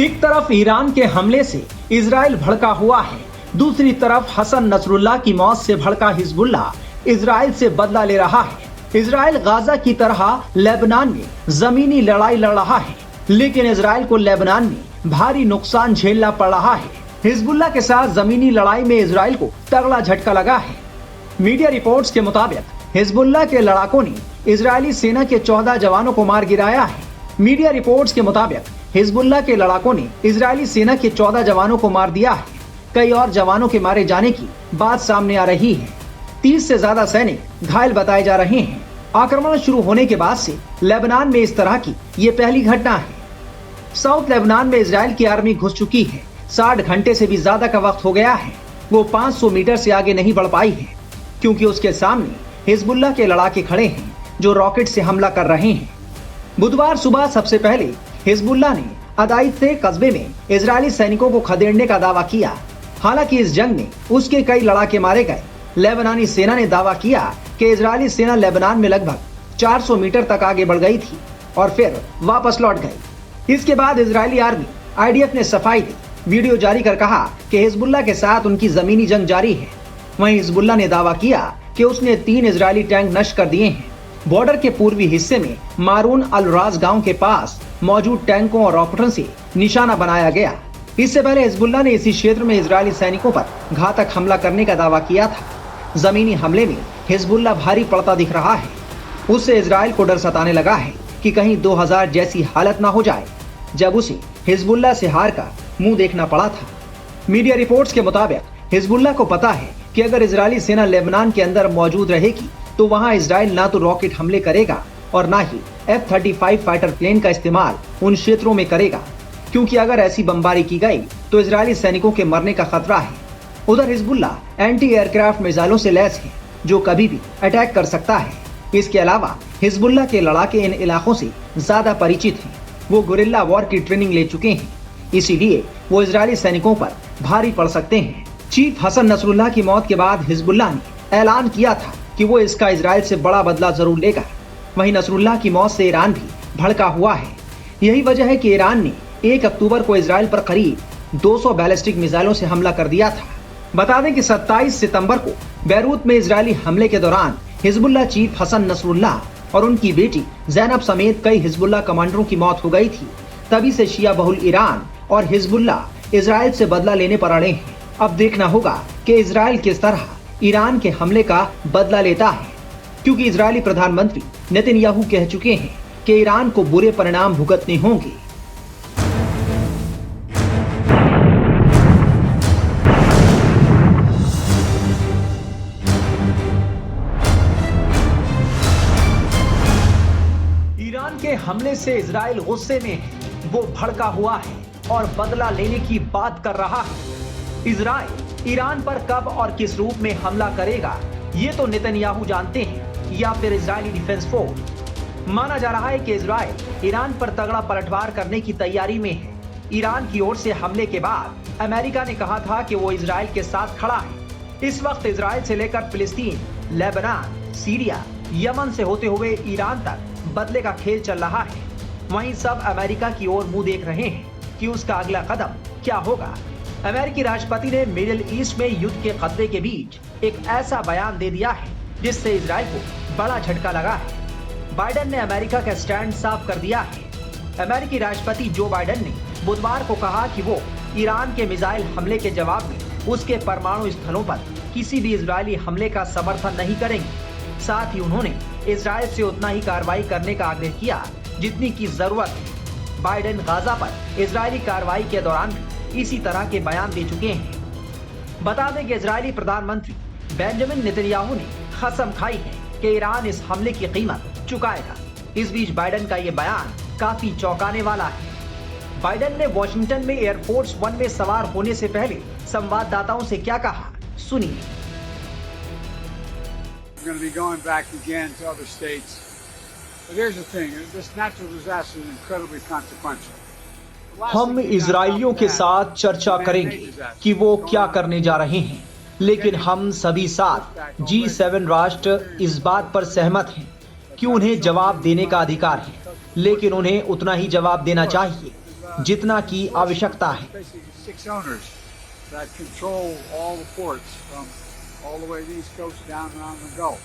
एक तरफ ईरान के हमले से इजराइल भड़का हुआ है, दूसरी तरफ हसन नसरुल्लाह की मौत से भड़का हिजबुल्लाह इजराइल से बदला ले रहा है। इजराइल गाजा की तरह लेबनान में जमीनी लड़ाई लड़ रहा है, लेकिन इजराइल को लेबनान में भारी नुकसान झेलना पड़ रहा है। हिजबुल्लाह के साथ जमीनी लड़ाई में इजराइल को तगड़ा झटका लगा है। मीडिया रिपोर्ट्स के मुताबिक हिजबुल्लाह के लड़ाकों ने इजरायली सेना के 14 जवानों को मार गिराया है। मीडिया रिपोर्ट्स के मुताबिक हिजबुल्लाह के लड़ाकों ने इजरायली सेना के 14 जवानों को मार दिया है। कई और जवानों के मारे जाने की बात सामने आ रही है। 30 से ज्यादा सैनिक घायल बताए जा रहे हैं। आक्रमण शुरू होने के बाद से लेबनान में इस तरह की ये पहली घटना है। साउथ लेबनान में इजराइल की आर्मी घुस चुकी है। 60 घंटे से भी ज्यादा का वक्त हो गया है। वो 500 मीटर से आगे नहीं बढ़ पाई है, क्योंकि उसके सामने हिजबुल्लाह के लड़ाके खड़े हैं जो रॉकेट से हमला कर रहे हैं। बुधवार सुबह सबसे पहले हिजबुल्लाह ने अदाइते कस्बे में इजरायली सैनिकों को खदेड़ने का दावा किया। हालांकि इस जंग में उसके कई लड़ाके मारे गए। लेबनानी सेना ने दावा किया कि इजरायली सेना लेबनान में लगभग 400 मीटर तक आगे बढ़ गई थी और फिर वापस लौट गई। इसके बाद इजरायली आर्मी आईडीएफ ने सफाई दी, वीडियो जारी कर कहा कि हिजबुल्लाह के साथ उनकी जमीनी जंग जारी है। वहीं हिजबुल्लाह ने दावा किया कि उसने 3 इजरायली टैंक नष्ट कर दिए हैं। बॉर्डर के पूर्वी हिस्से में मारून अल राज गांव के पास मौजूद टैंकों और रॉकेटों से निशाना बनाया गया। इससे पहले हिजबुल्लाह ने इसी क्षेत्र में इजरायली सैनिकों पर घातक हमला करने का दावा किया था। जमीनी हमले में हिजबुल्लाह भारी पड़ता दिख रहा है। उससे इजराइल को डर सताने लगा है कि कहीं 2000 जैसी हालत ना हो जाए, जब उसे हिजबुल्लाह से हार का मुंह देखना पड़ा था। मीडिया रिपोर्ट्स के मुताबिक हिजबुल्लाह को पता है कि अगर इजरायली सेना लेबनान के अंदर मौजूद रहेगी तो वहां इजराइल ना तो रॉकेट हमले करेगा और ना ही F-35 फाइटर प्लेन का इस्तेमाल उन क्षेत्रों में करेगा, क्योंकि अगर ऐसी बमबारी की गई तो इजरायली सैनिकों के मरने का खतरा है। उधर हिजबुल्लाह एंटी एयरक्राफ्ट मिसाइलों से लैस है जो कभी भी अटैक कर सकता है। इसके अलावा हिजबुल्लाह के लड़ाके इन इलाकों से ज्यादा परिचित हैं। वो गुरिल्ला वॉर की ट्रेनिंग ले चुके हैं, इसीलिए वो इजरायली सैनिकों पर भारी पड़ सकते हैं। चीफ हसन नसरुल्लाह की मौत के बाद हिजबुल्लाह ने ऐलान किया था कि वो इसका इजराइल से बड़ा बदला जरूर लेगा। वहीं नसरुल्लाह की मौत से ईरान भी भड़का हुआ है। यही वजह है कि ईरान ने 1 अक्टूबर को इजराइल पर करीब 200 बैलिस्टिक मिसाइलों से हमला कर दिया था। बता दें कि 27 सितंबर को बैरूत में इजरायली हमले के दौरान हिजबुल्लाह चीफ हसन नसरुल्लाह और उनकी बेटी जैनब समेत कई हिजबुल्लाह कमांडरों की मौत हो गई थी। तभी से शिया बहुल ईरान और हिजबुल्लाह इजराइल से बदला लेने पर अड़े हैं। अब देखना होगा कि इजराइल किस तरह ईरान के हमले का बदला लेता है, क्योंकि इजरायली प्रधानमंत्री नेतन्याहू कह चुके हैं कि ईरान को बुरे परिणाम भुगतने होंगे। ईरान के हमले से इजराइल गुस्से में है। वो भड़का हुआ है और बदला लेने की बात कर रहा है। इजराइल ईरान पर कब और किस रूप में हमला करेगा ये तो नेतन्याहू जानते हैं, या फिर इजरायली डिफेंस फोर्स। माना जा रहा है कि इजराइल ईरान पर तगड़ा पलटवार करने की तैयारी में है। ईरान की ओर से हमले के बाद अमेरिका ने कहा था कि वो इजराइल के साथ खड़ा है। इस वक्त इजराइल से लेकर फिलिस्तीन, लेबनान, सीरिया, यमन से होते हुए ईरान तक बदले का खेल चल रहा है। वहीं सब अमेरिका की ओर मुंह देख रहे हैं कि उसका अगला कदम क्या होगा। अमेरिकी राष्ट्रपति ने मिडिल ईस्ट में युद्ध के खतरे के बीच एक ऐसा बयान दे दिया है जिससे इजराइल को बड़ा झटका लगा है। बाइडेन ने अमेरिका का स्टैंड साफ कर दिया है। अमेरिकी राष्ट्रपति जो बाइडेन ने बुधवार को कहा कि वो ईरान के मिसाइल हमले के जवाब में उसके परमाणु स्थलों पर किसी भी इजरायली हमले का समर्थन नहीं करेंगे। साथ ही उन्होंने इजराइल से उतना ही कार्रवाई करने का आग्रह किया जितनी की जरूरत है। बाइडेन गाजा पर इजरायली कार्रवाई के दौरान इसी तरह के बयान दे चुके हैं। बता दें कि इजरायली प्रधानमंत्री बेंजामिन नेतन्याहू ने कसम खाई है कि ईरान इस हमले की कीमत चुकाएगा। इस बीच बाइडेन का ये बयान काफी चौंकाने वाला है। बाइडेन ने वॉशिंगटन में एयरफोर्स 1 में सवार होने से पहले संवाददाताओं से क्या कहा, सुनिए। हम इजरायलियों के साथ चर्चा करेंगे कि वो क्या करने जा रहे हैं, लेकिन हम सभी साथ G7 राष्ट्र इस बात पर सहमत हैं कि उन्हें जवाब देने का अधिकार है, लेकिन उन्हें उतना ही जवाब देना चाहिए जितना की आवश्यकता है। basically 6 owners that control all the ports from all the way to the East Coast down around the Gulf.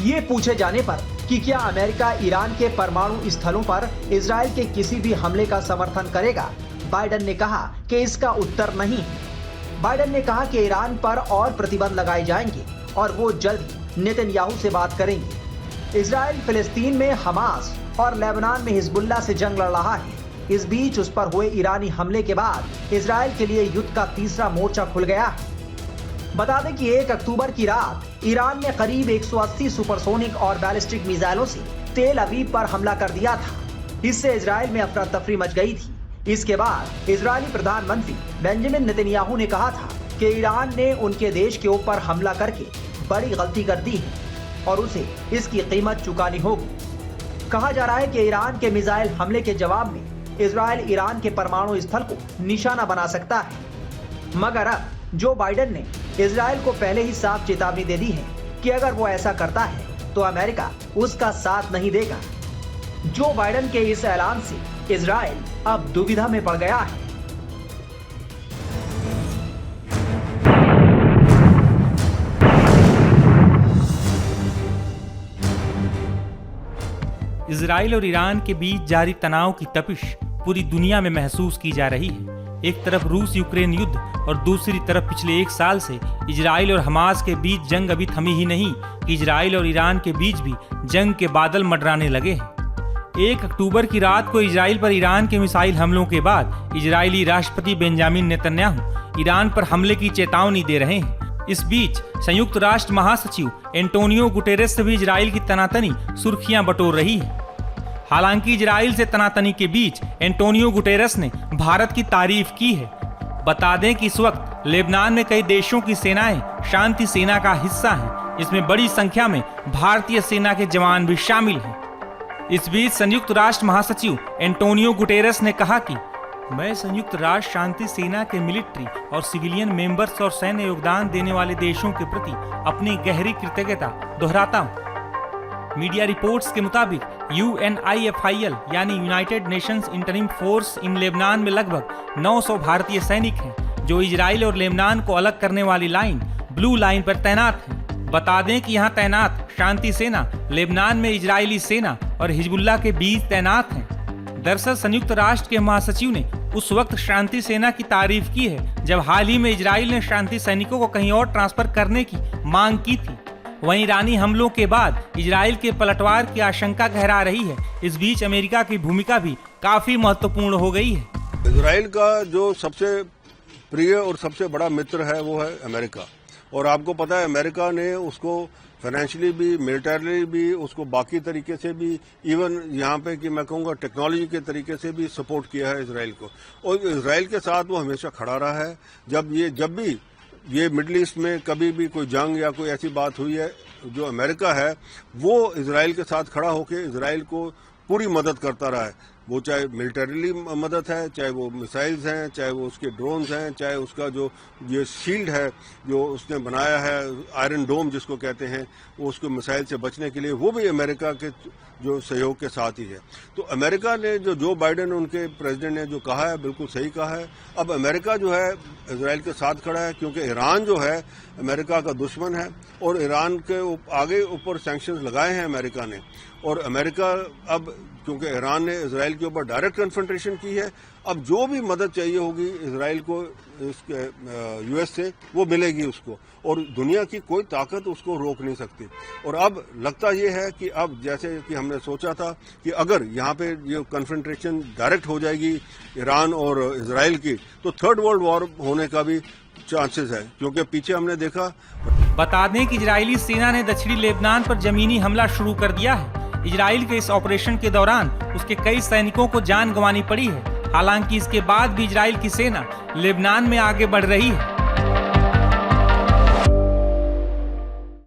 ये पूछे जाने पर कि क्या अमेरिका ईरान के परमाणु स्थलों पर इजराइल के किसी भी हमले का समर्थन करेगा, बाइडेन ने कहा कि इसका उत्तर नहीं है। बाइडेन ने कहा कि ईरान पर और प्रतिबंध लगाए जाएंगे और वो जल्द ही नेतन्याहू से बात करेंगे। इजराइल फिलिस्तीन में हमास और लेबनान में हिजबुल्लाह से जंग लड़ रहा है। इस बीच उस पर हुए ईरानी हमले के बाद इजराइल के लिए युद्ध का तीसरा मोर्चा खुल गया है। बता दें कि 1 अक्टूबर की रात ईरान ने करीब 180 सुपरसोनिक और बैलिस्टिक मिसाइलों से तेल अवीव पर हमला कर दिया था। इससे इजराइल में अफरा तफरी मच गई थी। इसके बाद इजरायली प्रधानमंत्री बेंजामिन नेतन्याहू ने कहा था कि ईरान ने उनके देश के ऊपर हमला करके बड़ी गलती कर दी है और उसे इसकी कीमत चुकानी होगी। कहा जा रहा है कि ईरान के मिसाइल हमले के जवाब में इजराइल ईरान के परमाणु स्थल को निशाना बना सकता है। मगर अब जो बाइडेन ने इजराइल को पहले ही साफ चेतावनी दे दी है कि अगर वो ऐसा करता है तो अमेरिका उसका साथ नहीं देगा। जो बाइडेन के इस ऐलान से इजराइल अब दुविधा में पड़ गया है। इजराइल और ईरान के बीच जारी तनाव की तपिश पूरी दुनिया में महसूस की जा रही है। एक तरफ रूस यूक्रेन युद्ध और दूसरी तरफ पिछले 1 साल से इजराइल और हमास के बीच जंग अभी थमी ही नहीं कि इजराइल और ईरान के बीच भी जंग के बादल मंडराने लगे हैं। 1 अक्टूबर की रात को इजराइल पर ईरान के मिसाइल हमलों के बाद इजरायली राष्ट्रपति बेंजामिन नेतन्याहू ईरान पर हमले की चेतावनी दे रहे हैं। इस बीच संयुक्त राष्ट्र महासचिव एंटोनियो गुटेरेस से भी इजराइल की तनातनी सुर्खियां बटोर रही है। हालांकि इजराइल से तनातनी के बीच एंटोनियो गुटेरेस ने भारत की तारीफ की है। बता दें कि इस वक्त लेबनान में कई देशों की सेनाएं शांति सेना का हिस्सा हैं। इसमें बड़ी संख्या में भारतीय सेना के जवान भी शामिल हैं। इस बीच संयुक्त राष्ट्र महासचिव एंटोनियो गुटेरेस ने कहा कि मैं संयुक्त राष्ट्र शांति सेना के मिलिट्री और सिविलियन मेंबर्स और सैन्य योगदान देने वाले देशों के प्रति अपनी गहरी कृतज्ञता दोहराता हूँ। मीडिया रिपोर्ट्स के मुताबिक UNIFIL यानी United Nations interim force in Lebanon में लगभग 900 भारतीय सैनिक हैं जो इजराइल और लेबनान को अलग करने वाली लाइन ब्लू लाइन पर तैनात हैं। बता दें कि यहाँ तैनात शांति सेना लेबनान में इजरायली सेना और हिजबुल्लाह के बीच तैनात हैं। दरअसल संयुक्त राष्ट्र के महासचिव ने उस वक्त शांति सेना की तारीफ की है जब हाल ही में इजराइल ने शांति सैनिकों को कहीं और ट्रांसफर करने की मांग की थी। वहीं ईरानी हमलों के बाद इजराइल के पलटवार की आशंका गहरा रही है। इस बीच अमेरिका की भूमिका भी काफी महत्वपूर्ण हो गई है। इजराइल का जो सबसे प्रिय और सबसे बड़ा मित्र है वो है अमेरिका, और आपको पता है अमेरिका ने उसको फाइनेंशियली भी, मिलिटरली भी, उसको बाकी तरीके से भी, इवन यहाँ पे कि मैं कहूँगा टेक्नोलॉजी के तरीके से भी सपोर्ट किया है इजराइल को, और इजराइल के साथ वो हमेशा खड़ा रहा है। जब भी ये मिडल ईस्ट में कभी भी कोई जंग या कोई ऐसी बात हुई है, जो अमेरिका है वो इजराइल के साथ खड़ा होकर इजराइल को पूरी मदद करता रहा है। वो चाहे मिलिटरीली मदद है, चाहे वो मिसाइल्स हैं, चाहे वो उसके ड्रोन्स हैं, चाहे उसका जो ये शील्ड है जो उसने बनाया है, आयरन डोम जिसको कहते हैं, वो उसको मिसाइल से बचने के लिए, वो भी अमेरिका के जो सहयोग के साथ ही है। तो अमेरिका ने जो बाइडेन उनके प्रेसिडेंट ने जो कहा है बिल्कुल सही कहा है। अब अमेरिका जो है इजराइल के साथ खड़ा है क्योंकि ईरान जो है अमेरिका का दुश्मन है, और ईरान के आगे ऊपर सैंक्शंस लगाए हैं अमेरिका ने, और अमेरिका अब क्योंकि ईरान ने इजराइल के ऊपर डायरेक्ट कन्फ्रंटेशन की है, अब जो भी मदद चाहिए होगी इजराइल को इसके यूएस से वो मिलेगी उसको, और दुनिया की कोई ताकत उसको रोक नहीं सकती। और अब लगता ये है कि अब जैसे कि हमने सोचा था कि अगर यहाँ पे ये कन्फ्रंटेशन डायरेक्ट हो जाएगी ईरान और इजराइल की, तो थर्ड वर्ल्ड वॉर होने का भी चांसेस है, क्योंकि पीछे हमने देखा। बता दें कि इजरायली सेना ने दक्षिणी लेबनान पर जमीनी हमला शुरू कर दिया है। इजराइल के इस ऑपरेशन के दौरान उसके कई सैनिकों को जान गंवानी पड़ी है। हालांकि इसके बाद भी इजराइल की सेना लेबनान में आगे बढ़ रही है।